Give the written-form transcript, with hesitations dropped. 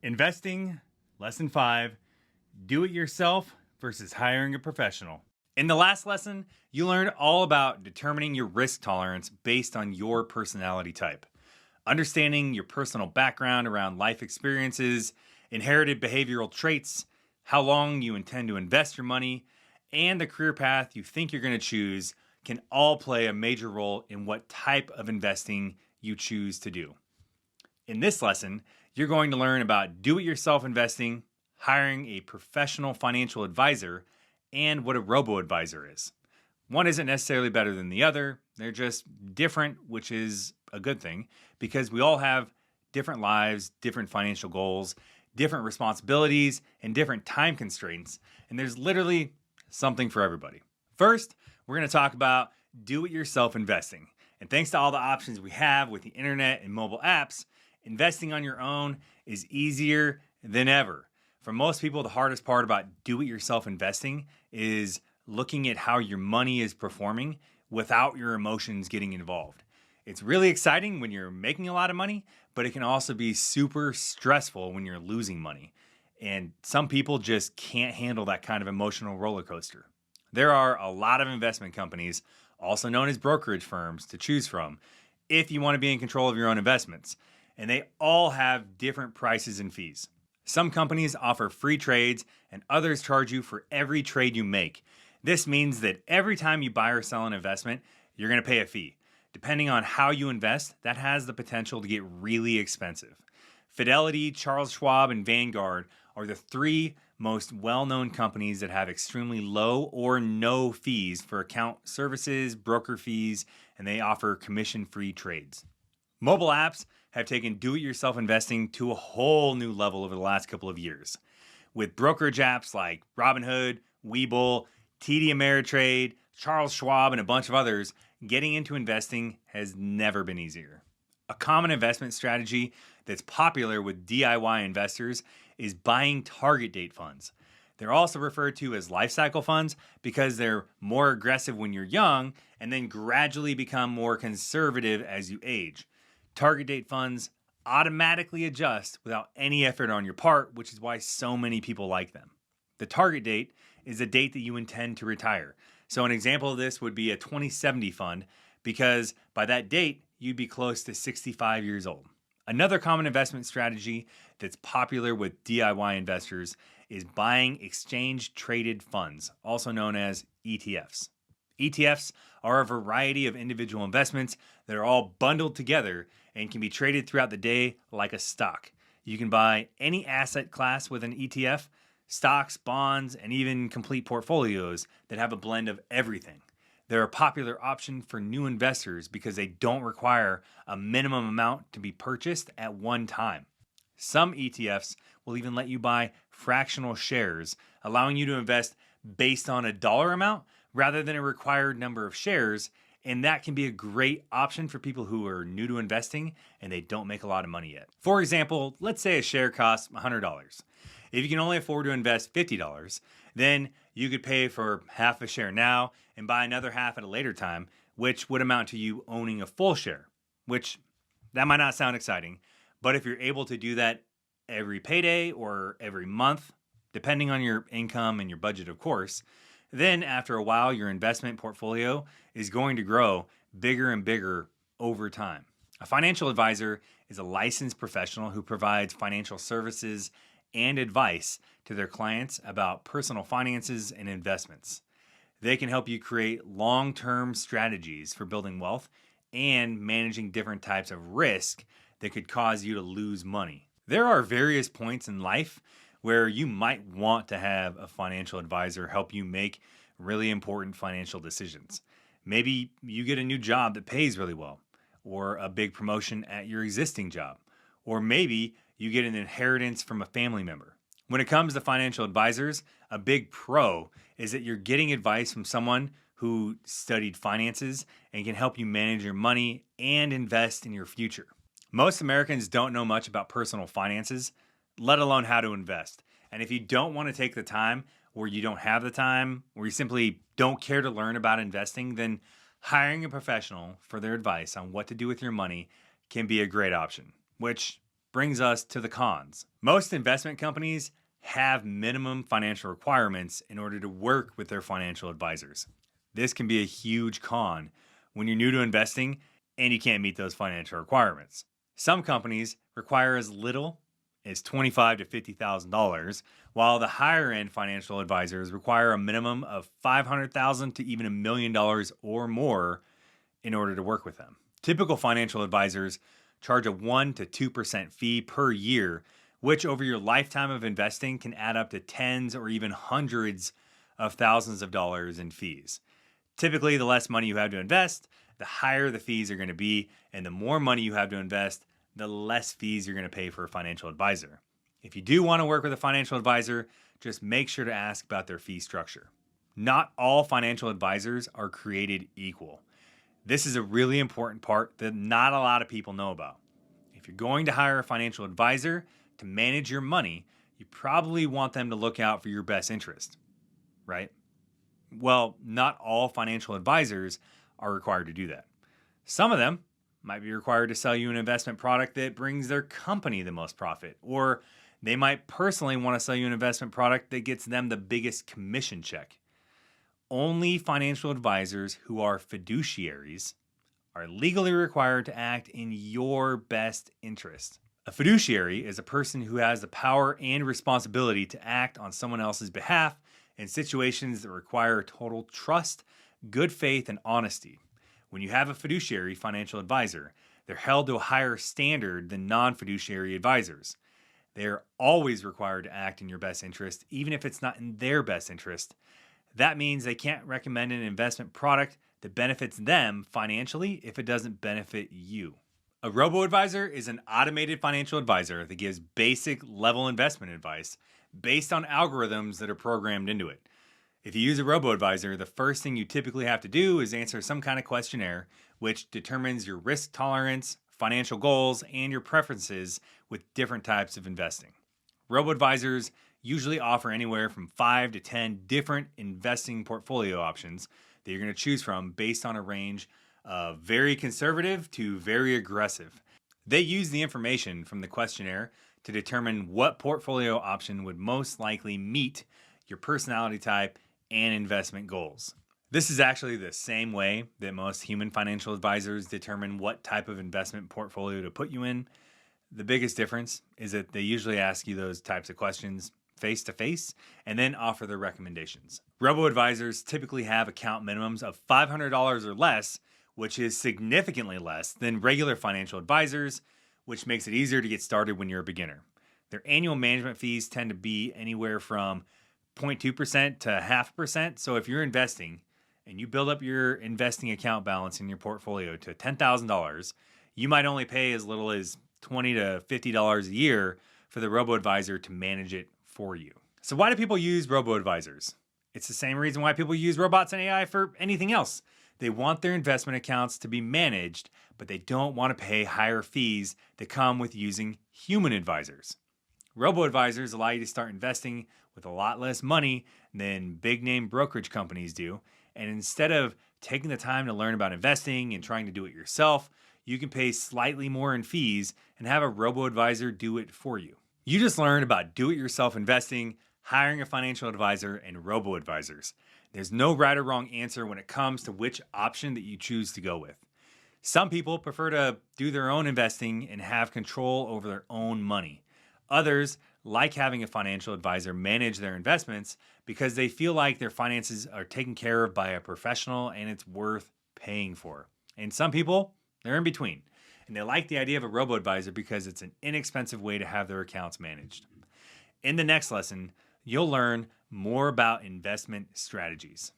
Investing, Lesson 5, do it yourself versus hiring a professional. In the last lesson, you learned all about determining your risk tolerance based on your personality type, understanding your personal background around life experiences, inherited behavioral traits, how long you intend to invest your money, and the career path you think you're going to choose can all play a major role in what type of investing you choose to do. In this lesson, you're going to learn about do-it-yourself investing, hiring a professional financial advisor, and what a robo-advisor is. One isn't necessarily better than the other. They're just different, which is a good thing because we all have different lives, different financial goals, different responsibilities, and different time constraints. And there's literally something for everybody. First, we're going to talk about do-it-yourself investing. And thanks to all the options we have with the internet and mobile apps, investing on your own is easier than ever. For most people, the hardest part about do-it-yourself investing is looking at how your money is performing without your emotions getting involved. It's really exciting when you're making a lot of money, but it can also be super stressful when you're losing money. And some people just can't handle that kind of emotional roller coaster. There are a lot of investment companies, also known as brokerage firms, to choose from if you want to be in control of your own investments. And they all have different prices and fees. Some companies offer free trades and others charge you for every trade you make. This means that every time you buy or sell an investment, you're going to pay a fee. Depending on how you invest, that has the potential to get really expensive. Fidelity, Charles Schwab, and Vanguard are the three most well-known companies that have extremely low or no fees for account services, broker fees, and they offer commission-free trades. Mobile apps have taken do-it-yourself investing to a whole new level over the last couple of years. With brokerage apps like Robinhood, Webull, TD Ameritrade, Charles Schwab, and a bunch of others, getting into investing has never been easier. A common investment strategy that's popular with DIY investors is buying target date funds. They're also referred to as life cycle funds because they're more aggressive when you're young and then gradually become more conservative as you age. Target date funds automatically adjust without any effort on your part, which is why so many people like them. The target date is a date that you intend to retire. So an example of this would be a 2070 fund because by that date, you'd be close to 65 years old. Another common investment strategy that's popular with DIY investors is buying exchange-traded funds, also known as ETFs. ETFs are a variety of individual investments that are all bundled together and can be traded throughout the day like a stock. You can buy any asset class with an ETF, stocks, bonds, and even complete portfolios that have a blend of everything. They're a popular option for new investors because they don't require a minimum amount to be purchased at one time. Some ETFs will even let you buy fractional shares, allowing you to invest based on a dollar amount rather than a required number of shares, and that can be a great option for people who are new to investing and they don't make a lot of money yet. For example, let's say a share costs $100. If you can only afford to invest $50, then you could pay for half a share now and buy another half at a later time, which would amount to you owning a full share, which that might not sound exciting, but if you're able to do that every payday or every month, depending on your income and your budget, of course, then after a while, your investment portfolio is going to grow bigger and bigger over time. A financial advisor is a licensed professional who provides financial services and advice to their clients about personal finances and investments. They can help you create long-term strategies for building wealth and managing different types of risk that could cause you to lose money. There are various points in life where you might want to have a financial advisor help you make really important financial decisions. Maybe you get a new job that pays really well, or a big promotion at your existing job, or maybe you get an inheritance from a family member. When it comes to financial advisors, a big pro is that you're getting advice from someone who studied finances and can help you manage your money and invest in your future. Most Americans don't know much about personal finances, let alone how to invest. And if you don't want to take the time, or you don't have the time, or you simply don't care to learn about investing, then hiring a professional for their advice on what to do with your money can be a great option, which brings us to the cons. Most investment companies have minimum financial requirements in order to work with their financial advisors. This can be a huge con when you're new to investing and you can't meet those financial requirements. Some companies require as little as $25,000 to $50,000, while the higher end financial advisors require a minimum of $500,000 to even $1 million or more in order to work with them. Typical financial advisors charge a 1% to 2% fee per year, which over your lifetime of investing can add up to tens or even hundreds of thousands of dollars in fees. Typically, the less money you have to invest, the higher the fees are going to be, and the more money you have to invest, the less fees you're going to pay for a financial advisor. If you do want to work with a financial advisor, just make sure to ask about their fee structure. Not all financial advisors are created equal. This is a really important part that not a lot of people know about. If you're going to hire a financial advisor to manage your money, you probably want them to look out for your best interest, right? Well, not all financial advisors are required to do that. Some of them might be required to sell you an investment product that brings their company the most profit, or they might personally want to sell you an investment product that gets them the biggest commission check. Only financial advisors who are fiduciaries are legally required to act in your best interest. A fiduciary is a person who has the power and responsibility to act on someone else's behalf in situations that require total trust, good faith, and honesty. When you have a fiduciary financial advisor, they're held to a higher standard than non-fiduciary advisors. They are always required to act in your best interest, even if it's not in their best interest. That means they can't recommend an investment product that benefits them financially if it doesn't benefit you. A robo-advisor is an automated financial advisor that gives basic level investment advice based on algorithms that are programmed into it. If you use a robo-advisor, the first thing you typically have to do is answer some kind of questionnaire, which determines your risk tolerance, financial goals, and your preferences with different types of investing. Robo-advisors usually offer anywhere from 5 to 10 different investing portfolio options that you're going to choose from based on a range of very conservative to very aggressive. They use the information from the questionnaire to determine what portfolio option would most likely meet your personality type and investment goals. This is actually the same way that most human financial advisors determine what type of investment portfolio to put you in. The biggest difference is that they usually ask you those types of questions face to face and then offer their recommendations. Robo-advisors typically have account minimums of $500 or less, which is significantly less than regular financial advisors, which makes it easier to get started when you're a beginner. Their annual management fees tend to be anywhere from 0.2% to 0.5%. So if you're investing and you build up your investing account balance in your portfolio to $10,000, you might only pay as little as $20 to $50 a year for the robo-advisor to manage it for you. So why do people use robo-advisors? It's the same reason why people use robots and AI for anything else. They want their investment accounts to be managed, but they don't want to pay higher fees that come with using human advisors. Robo-advisors allow you to start investing with a lot less money than big name brokerage companies do. And instead of taking the time to learn about investing and trying to do it yourself, you can pay slightly more in fees and have a robo-advisor do it for you. You just learned about do-it-yourself investing, hiring a financial advisor, and robo-advisors. There's no right or wrong answer when it comes to which option that you choose to go with. Some people prefer to do their own investing and have control over their own money. Others like having a financial advisor manage their investments because they feel like their finances are taken care of by a professional and it's worth paying for. And some people, they're in between. And they like the idea of a robo-advisor because it's an inexpensive way to have their accounts managed. In the next lesson, you'll learn more about investment strategies.